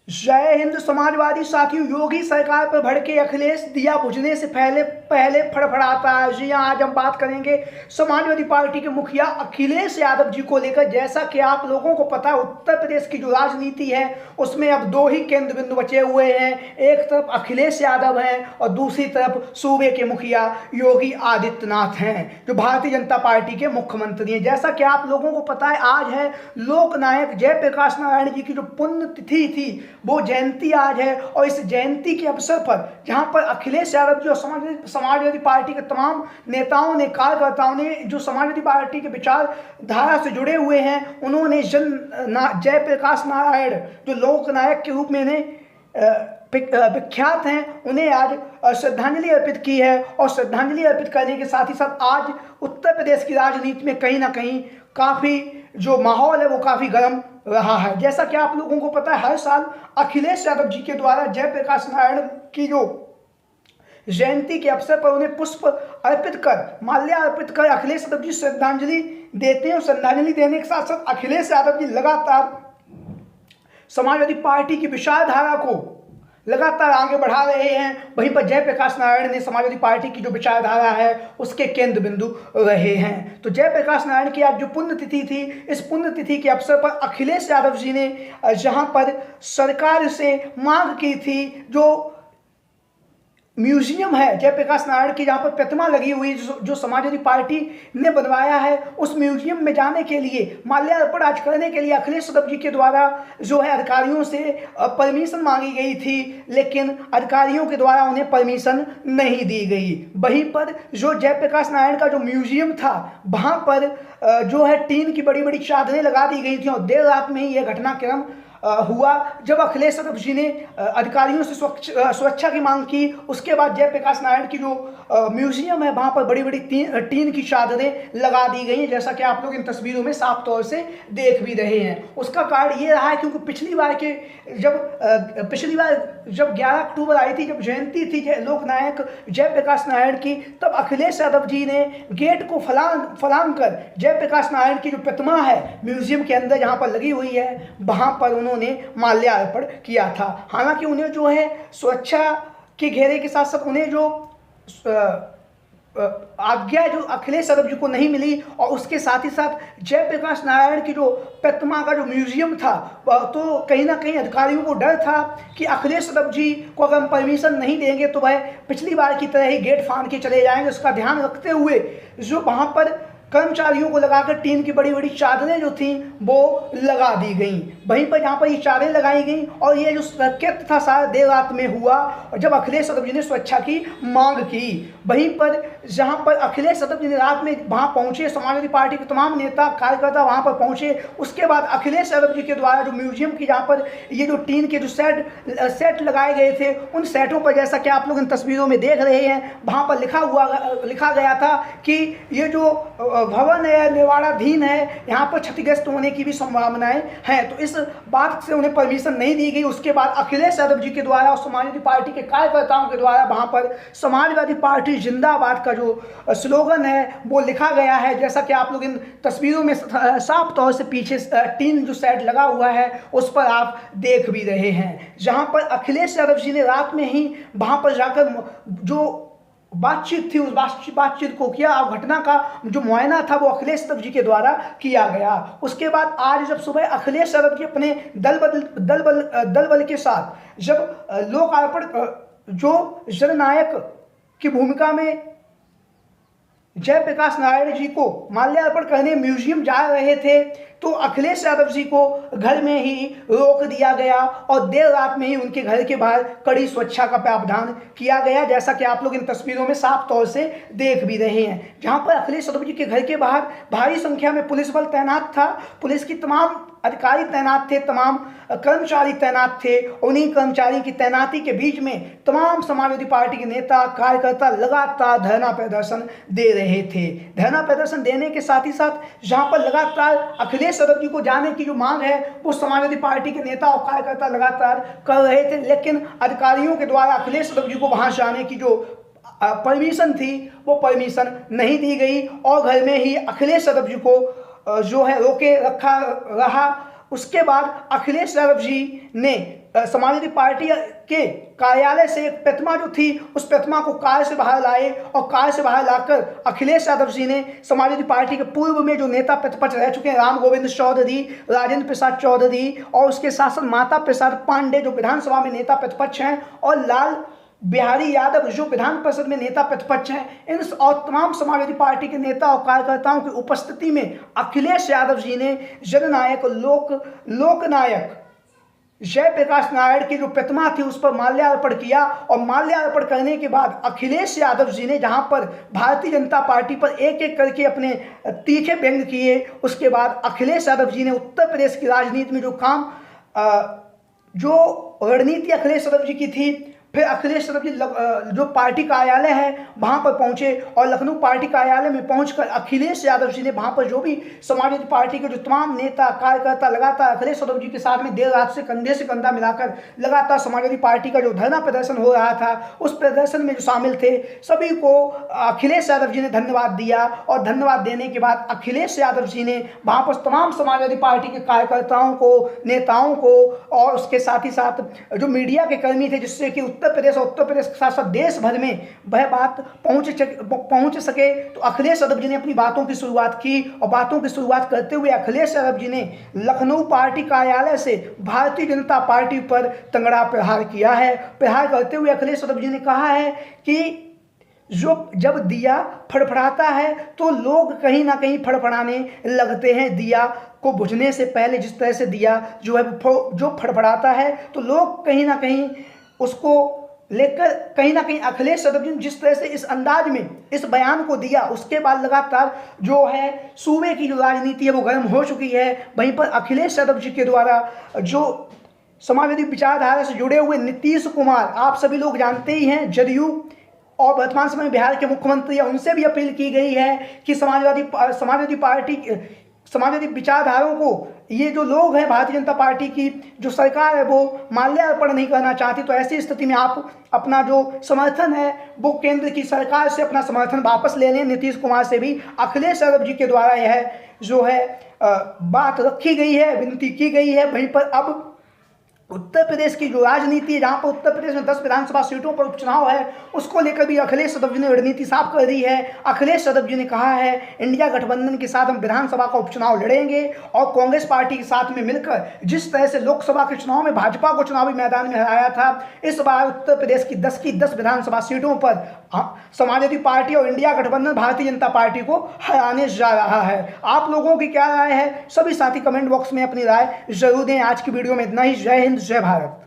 जय हिंद समाजवादी साथियों। योगी सरकार पर भड़के अखिलेश दिया बुझने से पहले पहले फड़फड़ाता है। जी हाँ, आज हम बात करेंगे समाजवादी पार्टी के मुखिया अखिलेश यादव जी को लेकर। जैसा कि आप लोगों को पता है, उत्तर प्रदेश की जो राजनीति है उसमें अब दो ही केंद्र बिंदु बचे हुए हैं। एक तरफ अखिलेश यादव हैं और दूसरी तरफ सूबे के मुखिया योगी आदित्यनाथ हैं, जो भारतीय जनता पार्टी के मुख्यमंत्री हैं। जैसा कि आप लोगों को पता है, आज है लोकनायक जयप्रकाश नारायण जी की जो पुण्यतिथि थी, वो जयंती आज है। और इस जयंती के अवसर पर जहां पर अखिलेश यादव जी और समाजवादी पार्टी के तमाम नेताओं ने, कार्यकर्ताओं ने, जो समाजवादी पार्टी के विचारधारा से जुड़े हुए हैं, उन्होंने जयप्रकाश नारायण, जो लोकनायक के रूप में विख्यात हैं, उन्हें आज श्रद्धांजलि अर्पित की है। और श्रद्धांजलि अर्पित करने के साथ ही साथ आज उत्तर प्रदेश की राजनीति में कहीं ना कहीं काफ़ी जो माहौल है वो काफ़ी गर्म रहा है। जैसा कि आप लोगों को पता है, हर साल अखिलेश यादव जी के द्वारा जयप्रकाश नारायण की जो जयंती के अवसर पर उन्हें पुष्प अर्पित कर, माल्या अर्पित कर अखिलेश यादव जी श्रद्धांजलि देते हैं। और श्रद्धांजलि देने के साथ साथ अखिलेश यादव जी लगातार समाजवादी पार्टी की विचारधारा को लगातार आगे बढ़ा रहे हैं। वहीं पर जयप्रकाश नारायण ने समाजवादी पार्टी की जो विचारधारा है उसके केंद्र बिंदु रहे हैं। तो जयप्रकाश नारायण की आज जो पुण्यतिथि थी, इस पुण्यतिथि के अवसर पर अखिलेश यादव जी ने जहां पर सरकार से मांग की थी, जो म्यूजियम है जयप्रकाश नारायण की, जहाँ पर प्रतिमा लगी हुई जो समाजवादी पार्टी ने बनवाया है, उस म्यूजियम में जाने के लिए, माल्यार्पण आज करने के लिए अखिलेश यादव जी के द्वारा जो है अधिकारियों से परमिशन मांगी गई थी, लेकिन अधिकारियों के द्वारा उन्हें परमिशन नहीं दी गई। वहीं पर जो जयप्रकाश नारायण का जो म्यूजियम था, वहाँ पर जो है टीन की बड़ी बड़ी चादरें लगा दी गई थी। और देर रात में ही यह घटनाक्रम हुआ जब अखिलेश यादव जी ने अधिकारियों से सुरक्षा की मांग की। उसके बाद जयप्रकाश नारायण की जो म्यूजियम है, वहाँ पर बड़ी बड़ी टीन की चादरें लगा दी गई हैं, जैसा कि आप लोग इन तस्वीरों में साफ तौर से देख भी रहे हैं। उसका कारण ये रहा है क्योंकि पिछली बार जब 11 अक्टूबर आई थी, जब जयंती थी लोकनायक जयप्रकाश नारायण की, तब अखिलेश यादव जी ने गेट को फलांग कर जयप्रकाश नारायण की जो प्रतिमा है म्यूजियम के अंदर जहाँ पर लगी हुई है, वहाँ पर उन्होंने माल्यार्पण किया था। हालांकि उन्हें जो है सुरक्षा के घेरे के साथ साथ उन्हें जो आज्ञा जो अखिलेश यादव जी को नहीं मिली, और उसके साथ ही साथ जयप्रकाश नारायण की जो प्रतिमा का जो म्यूजियम था, तो कहीं ना कहीं अधिकारियों को डर था कि अखिलेश यादव जी को अगर हम परमिशन नहीं देंगे तो वह पिछली बार की तरह ही गेट फाड़ के चले जाएंगे। उसका ध्यान रखते हुए जो वहाँ पर कर्मचारियों को लगाकर टीन की बड़ी बड़ी चादरें जो थीं वो लगा दी गईं। वहीं पर जहाँ पर ये चादरें लगाई गईं, और ये जो कृत्य था सारा देर रात में हुआ, और जब अखिलेश यादव जी ने सुरक्षा की मांग की। वहीं पर जहाँ पर अखिलेश यादव जी ने रात में वहाँ पहुँचे, समाजवादी पार्टी के तमाम नेता कार्यकर्ता वहाँ पर पहुँचे। उसके बाद अखिलेश यादव जी के द्वारा जो म्यूजियम की जहाँ पर ये जो टीन के जो सेट लगाए गए थे, उन सेटों पर जैसा कि आप लोग इन तस्वीरों में देख रहे हैं, वहाँ पर लिखा गया था कि ये जो भवन है निर्माणाधीन है, यहाँ पर क्षतिग्रस्त होने की भी संभावनाएं हैं। तो इस बात से उन्हें परमिशन नहीं दी गई। उसके बाद अखिलेश यादव जी के द्वारा और समाजवादी पार्टी के कार्यकर्ताओं के द्वारा वहाँ पर समाजवादी पार्टी जिंदाबाद का जो स्लोगन है वो लिखा गया है, जैसा कि आप लोग इन तस्वीरों में साफ तौर से पीछे टीन जो सेट लगा हुआ है उस पर आप देख भी रहे हैं। जहाँ पर अखिलेश यादव जी ने रात में ही वहाँ पर जाकर जो बातचीत थी, उस बातचीत को किया, और घटना का जो मुआयना था वो अखिलेश यादव जी के द्वारा किया गया। उसके बाद आज जब सुबह अखिलेश यादव जी अपने दल बल के साथ जब लोकार्पण जो जननायक की भूमिका में जयप्रकाश नारायण जी को माल्यार्पण करने म्यूजियम जा रहे थे, तो अखिलेश यादव जी को घर में ही रोक दिया गया और देर रात में ही उनके घर के बाहर कड़ी सुरक्षा का प्रावधान किया गया, जैसा कि आप लोग इन तस्वीरों में साफ तौर से देख भी रहे हैं। जहां पर अखिलेश यादव जी के घर के बाहर भारी संख्या में पुलिस बल तैनात था, पुलिस की तमाम अधिकारी तैनात थे, तमाम कर्मचारी तैनात थे। उन्हीं कर्मचारी की तैनाती के बीच में तमाम समाजवादी पार्टी के नेता कार्यकर्ता लगातार धरना प्रदर्शन दे रहे थे। धरना प्रदर्शन देने के साथ ही साथ जहां पर लगातार अखिलेश यादव जी को जाने की जो मांग है वो समाजवादी पार्टी के नेता और कार्यकर्ता लगातार कर रहे थे, लेकिन अधिकारियों के द्वारा अखिलेश यादव जी को वहां जाने की जो परमिशन थी वो परमिशन नहीं दी गई, और घर में ही अखिलेश यादव जी को जो है रोके रखा रहा। उसके बाद अखिलेश यादव जी ने समाजवादी पार्टी के कार्यालय से एक प्रतिमा जो थी उस प्रतिमा को कार से बाहर लाए और कार से बाहर लाकर अखिलेश यादव जी ने समाजवादी पार्टी के पूर्व में जो नेता प्रतिपक्ष रह चुके हैं राम गोविंद चौधरी, राजेंद्र प्रसाद चौधरी और उसके साथ साथ माता प्रसाद पांडे जो विधानसभा में नेता प्रतिपक्ष हैं और लाल बिहारी यादव जो विधान परिषद में नेता प्रतिपक्ष हैं, इन और तमाम समाजवादी पार्टी के नेता और कार्यकर्ताओं की उपस्थिति में अखिलेश यादव जी ने जननायक लोकनायक जयप्रकाश नारायण की जो प्रतिमा थी उस पर माल्यार्पण किया और माल्यार्पण करने के बाद अखिलेश यादव जी ने जहां पर भारतीय जनता पार्टी पर एक एक करके अपने तीखे व्यंग किए, उसके बाद अखिलेश यादव जी ने उत्तर प्रदेश की राजनीति में जो रणनीति अखिलेश यादव जी की थी, फिर अखिलेश यादव जी जो पार्टी कार्यालय है वहां पर पहुंचे और लखनऊ पार्टी कार्यालय में पहुंचकर अखिलेश यादव जी ने वहां पर जो भी समाजवादी पार्टी के जो तमाम नेता कार्यकर्ता लगातार अखिलेश यादव जी के साथ में देर रात से कंधा मिलाकर लगातार समाजवादी पार्टी का जो धरना प्रदर्शन हो रहा था उस प्रदर्शन में जो शामिल थे सभी को अखिलेश यादव जी ने धन्यवाद दिया और धन्यवाद देने के बाद अखिलेश यादव जी ने वहां पर तमाम समाजवादी पार्टी के कार्यकर्ताओं को, नेताओं को और उसके साथ ही साथ जो मीडिया के कर्मी थे, जिससे कि उत्तर प्रदेश के साथ साथ देश भर में वह बात पहुंच सके, तो अखिलेश यादव जी ने अपनी बातों की शुरुआत की और बातों की शुरुआत करते हुए अखिलेश यादव जी ने लखनऊ पार्टी कार्यालय से भारतीय जनता पार्टी पर तंगड़ा प्रहार किया है। प्रहार करते हुए अखिलेश यादव जी ने कहा है कि जब दिया फड़फड़ाता है तो लोग कहीं ना कहीं फड़फड़ाने लगते हैं। दिया को बुझने से पहले जिस तरह से दिया जो है जो फड़फड़ाता है तो लोग कहीं ना कहीं उसको लेकर कहीं ना कहीं अखिलेश यादव जी ने जिस तरह से इस अंदाज में इस बयान को दिया, उसके बाद लगातार जो है सूबे की जो राजनीति है वो गर्म हो चुकी है। वहीं पर अखिलेश यादव जी के द्वारा जो समाजवादी विचारधारा से जुड़े हुए नीतीश कुमार, आप सभी लोग जानते ही हैं, जदयू और वर्तमान समय में बिहार के मुख्यमंत्री, उनसे भी अपील की गई है कि समाजवादी पार्टी समाजवादी विचारधाराओं को ये जो लोग हैं भारतीय जनता पार्टी की जो सरकार है वो माल्यार्पण नहीं करना चाहती, तो ऐसी स्थिति में आप अपना जो समर्थन है वो केंद्र की सरकार से अपना समर्थन वापस ले लें। नीतीश कुमार से भी अखिलेश यादव जी के द्वारा यह जो है बात रखी गई है, विनती की गई है। वहीं पर अब उत्तर प्रदेश की जो राजनीति है, जहाँ पर उत्तर प्रदेश में 10 विधानसभा सीटों पर उपचुनाव है, उसको लेकर भी अखिलेश यादव जी ने रणनीति साफ कर दी है। अखिलेश यादव जी ने कहा है इंडिया गठबंधन के साथ हम विधानसभा का उपचुनाव लड़ेंगे और कांग्रेस पार्टी के साथ में मिलकर जिस तरह से लोकसभा के चुनाव में भाजपा को चुनावी मैदान में हराया था, इस बार उत्तर प्रदेश की 10 विधानसभा सीटों पर समाजवादी पार्टी और इंडिया गठबंधन भारतीय जनता पार्टी को हराने जा रहा है। आप लोगों की क्या राय है? सभी साथी कमेंट बॉक्स में अपनी राय जरूर दें। आज की वीडियो में इतना ही। जय हिंद, जय भारत।